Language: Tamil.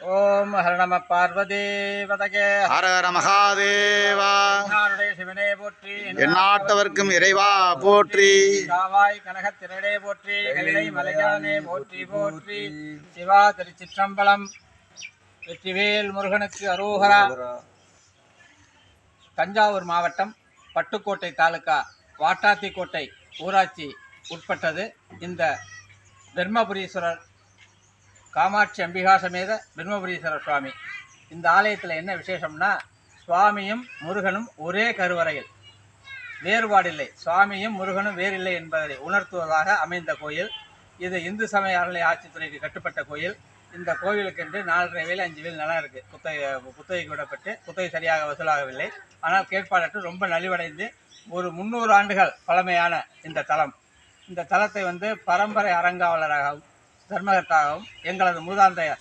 ஓம் ஹர நம பார்வதி பதகே. ஹர ஹர மகாதேவா. சிவனே போற்றி, எந்நாட்டவர்க்கும் இறைவா போற்றி. காவாய் கனகத்திரடே போற்றி, கைலை மலையானே போற்றி போற்றி. சிவா திருச்சிற்றம்பலம். வெற்றிவேல் முருகனுக்கு அரோகரா. தஞ்சாவூர் மாவட்டம் பட்டுக்கோட்டை தாலுகா வாட்டாத்திக்கோட்டை ஊராட்சி உட்பட்டது இந்த பிரம்மபுரீஸ்வரர் காமாட்சி அம்பிகா சமேத பிரம்மபுரீஸ்வரர் சுவாமி. இந்த ஆலயத்தில் என்ன விசேஷம்னா, சுவாமியும் முருகனும் ஒரே கருவறையில், வேறுபாடில்லை. சுவாமியும் முருகனும் வேறில்லை என்பதை உணர்த்துவதாக அமைந்த கோயில் இது. இந்து சமய அறநிலை ஆட்சித்துறைக்கு கட்டுப்பட்ட கோயில். இந்த கோவிலுக்கென்று 4.5 வேலை 5 வேல் நிலம் இருக்குது. குத்தகைக்கு விடப்பட்டு குத்தகை சரியாக வசூலாகவில்லை. ஆனால் கேட்பாளற்று ரொம்ப நலிவடைந்து ஒரு 300 ஆண்டுகள் பழமையான இந்த தலம். இந்த தலத்தை பரம்பரை அறங்காவலராகவும் தர்மகர்த்தாகவும் எங்களது மூதாந்தையர்